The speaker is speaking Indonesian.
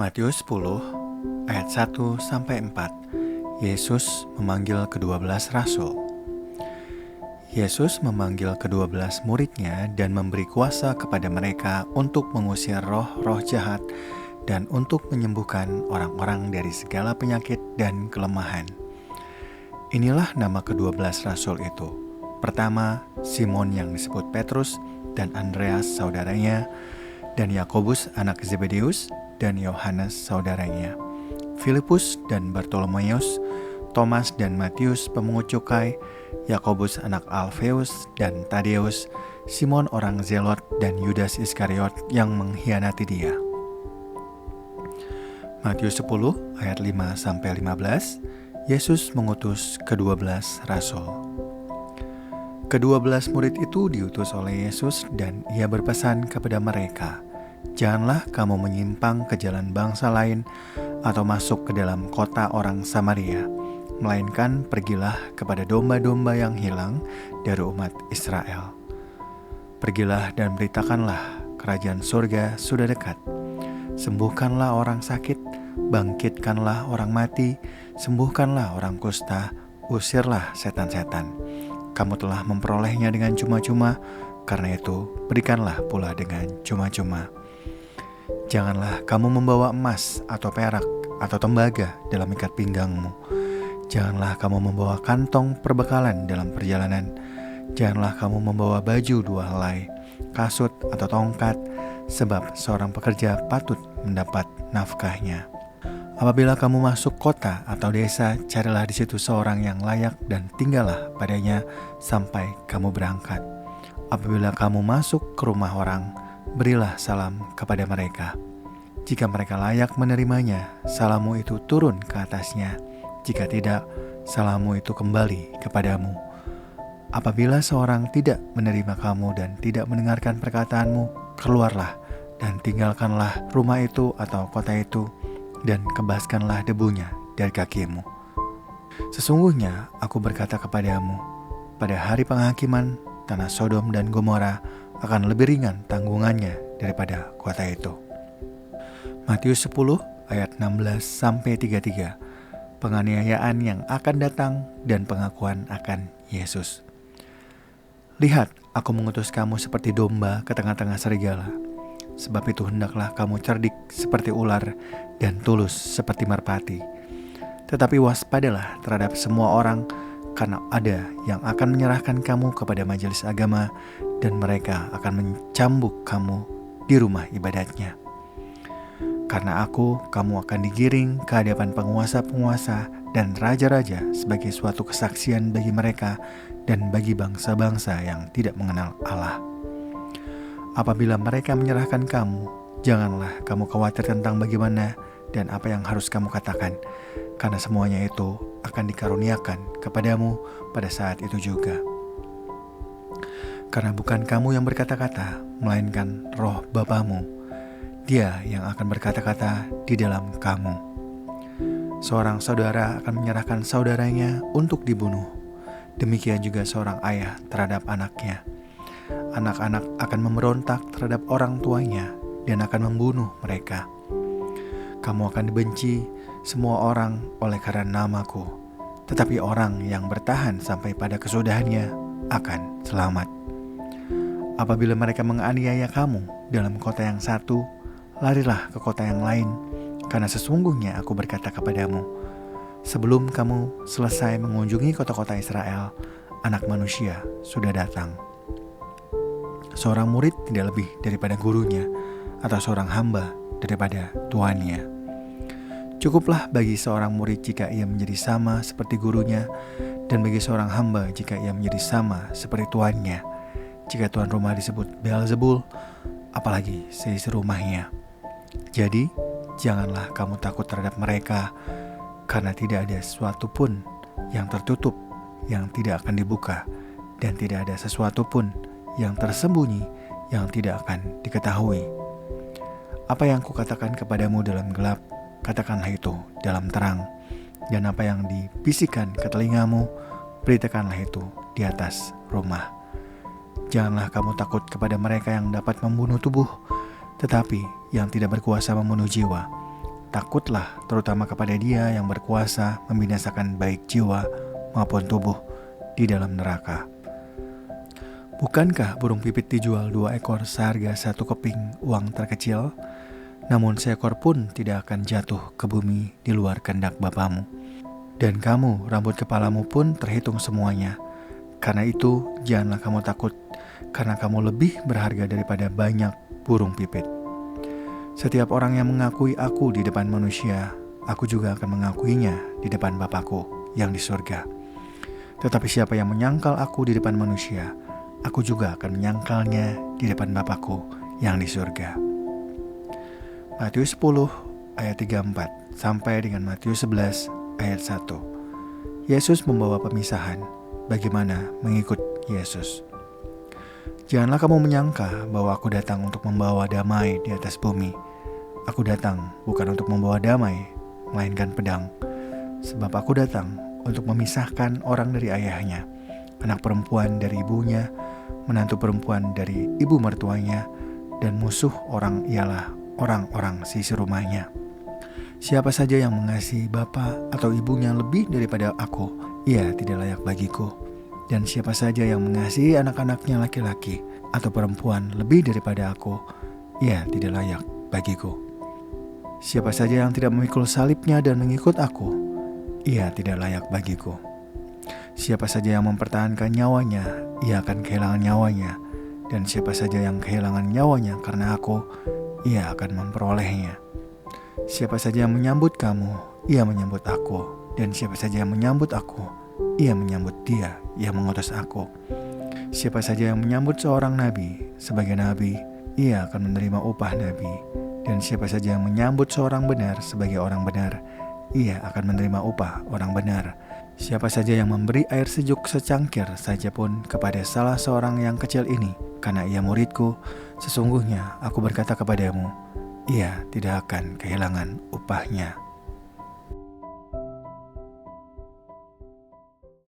Matius 10 ayat 1-4. Yesus memanggil ke-12 rasul. Yesus memanggil ke-12 muridnya dan memberi kuasa kepada mereka untuk mengusir roh-roh jahat dan untuk menyembuhkan orang-orang dari segala penyakit dan kelemahan. Inilah nama ke-12 rasul itu. Pertama, Simon yang disebut Petrus dan Andreas saudaranya, dan Yakobus anak Zebedeus dan Yohanes saudaranya, Filipus dan Bartolomeus, Thomas dan Matius pemungut cukai, Yakobus anak Alfeus dan Tadeus, Simon orang Zelot dan Yudas Iskariot yang mengkhianati dia. Matius 10 ayat 5-15. Yesus mengutus ke-12 rasul. Ke-12 murid itu diutus oleh Yesus dan ia berpesan kepada mereka, "Janganlah kamu menyimpang ke jalan bangsa lain atau masuk ke dalam kota orang Samaria, melainkan pergilah kepada domba-domba yang hilang dari umat Israel. Pergilah dan beritakanlah, kerajaan surga sudah dekat. Sembuhkanlah orang sakit, bangkitkanlah orang mati, sembuhkanlah orang kusta, usirlah setan-setan. Kamu telah memperolehnya dengan cuma-cuma, karena itu berikanlah pula dengan cuma-cuma. Janganlah kamu membawa emas atau perak atau tembaga dalam ikat pinggangmu. Janganlah kamu membawa kantong perbekalan dalam perjalanan. Janganlah kamu membawa baju dua helai, kasut atau tongkat, sebab seorang pekerja patut mendapat nafkahnya. Apabila kamu masuk kota atau desa, carilah di situ seorang yang layak dan tinggallah padanya sampai kamu berangkat. Apabila kamu masuk ke rumah orang, berilah salam kepada mereka. Jika mereka layak menerimanya, salammu itu turun ke atasnya. Jika tidak, salammu itu kembali kepadamu. Apabila seorang tidak menerima kamu dan tidak mendengarkan perkataanmu, keluarlah dan tinggalkanlah rumah itu atau kota itu, dan kebaskanlah debunya dari kakimu. Sesungguhnya aku berkata kepadamu, pada hari penghakiman, tanah Sodom dan Gomora akan lebih ringan tanggungannya daripada kota itu." Matius 10 ayat 16-33. Penganiayaan yang akan datang dan pengakuan akan Yesus. "Lihat, aku mengutus kamu seperti domba ke tengah-tengah serigala. Sebab itu hendaklah kamu cerdik seperti ular dan tulus seperti merpati. Tetapi waspadalah terhadap semua orang, karena ada yang akan menyerahkan kamu kepada majelis agama, dan mereka akan mencambuk kamu di rumah ibadatnya. Karena aku, kamu akan digiring ke hadapan penguasa-penguasa dan raja-raja sebagai suatu kesaksian bagi mereka dan bagi bangsa-bangsa yang tidak mengenal Allah. Apabila mereka menyerahkan kamu, janganlah kamu khawatir tentang bagaimana dan apa yang harus kamu katakan, karena semuanya itu akan dikaruniakan kepadamu pada saat itu juga. Karena bukan kamu yang berkata-kata, melainkan Roh Bapamu. Dia yang akan berkata-kata di dalam kamu. Seorang saudara akan menyerahkan saudaranya untuk dibunuh. Demikian juga seorang ayah terhadap anaknya. Anak-anak akan memberontak terhadap orang tuanya dan akan membunuh mereka. Kamu akan dibenci semua orang oleh karena namaku, tetapi orang yang bertahan sampai pada kesudahannya akan selamat. Apabila mereka menganiaya kamu dalam kota yang satu, larilah ke kota yang lain, karena sesungguhnya aku berkata kepadamu, sebelum kamu selesai mengunjungi kota-kota Israel, Anak Manusia sudah datang. Seorang murid tidak lebih daripada gurunya, atau seorang hamba daripada tuannya. Cukuplah bagi seorang murid jika ia menjadi sama seperti gurunya, dan bagi seorang hamba jika ia menjadi sama seperti tuannya. Jika tuan rumah disebut Beelzebul, apalagi seisi rumahnya. Jadi, janganlah kamu takut terhadap mereka, karena tidak ada sesuatu pun yang tertutup yang tidak akan dibuka, dan tidak ada sesuatu pun yang tersembunyi yang tidak akan diketahui. Apa yang kukatakan kepadamu dalam gelap, katakanlah itu dalam terang, dan apa yang dibisikkan ke telingamu, beritakanlah itu di atas rumah. Janganlah kamu takut kepada mereka yang dapat membunuh tubuh, tetapi yang tidak berkuasa membunuh jiwa. takutlah terutama kepada Dia yang berkuasa membinasakan baik jiwa maupun tubuh di dalam neraka. Bukankah burung pipit dijual 2 ekor seharga 1 keping uang terkecil? Namun seekor pun tidak akan jatuh ke bumi di luar kehendak Bapamu. Dan kamu, rambut kepalamu pun terhitung semuanya. Karena itu janganlah kamu takut, karena kamu lebih berharga daripada banyak burung pipit. Setiap orang yang mengakui aku di depan manusia, aku juga akan mengakuinya di depan Bapakku yang di surga. Tetapi siapa yang menyangkal aku di depan manusia, aku juga akan menyangkalnya di depan Bapakku yang di surga. Matius 10 ayat 34 sampai dengan Matius 11 ayat 1. Yesus membawa pemisahan. Bagaimana mengikut Yesus? Janganlah kamu menyangka bahwa aku datang untuk membawa damai di atas bumi. Aku datang bukan untuk membawa damai, melainkan pedang. Sebab aku datang untuk memisahkan orang dari ayahnya, anak perempuan dari ibunya, menantu perempuan dari ibu mertuanya, dan musuh orang ialah orang-orang sisi rumahnya. Siapa saja yang mengasihi bapa atau ibunya lebih daripada aku, ia tidak layak bagiku. Dan siapa saja yang mengasihi anak-anaknya laki-laki atau perempuan lebih daripada aku, ia tidak layak bagiku. Siapa saja yang tidak memikul salibnya dan mengikut aku, ia tidak layak bagiku. Siapa saja yang mempertahankan nyawanya, ia akan kehilangan nyawanya. Dan siapa saja yang kehilangan nyawanya karena aku, ia akan memperolehnya. Siapa saja yang menyambut kamu, ia menyambut aku. Dan siapa saja yang menyambut aku, ia menyambut Dia yang mengutus aku. Siapa saja yang menyambut seorang nabi sebagai nabi, ia akan menerima upah nabi. Dan siapa saja yang menyambut seorang benar sebagai orang benar, ia akan menerima upah orang benar. Siapa saja yang memberi air sejuk secangkir saja pun kepada salah seorang yang kecil ini, karena ia muridku, sesungguhnya aku berkata kepadamu, ia tidak akan kehilangan upahnya.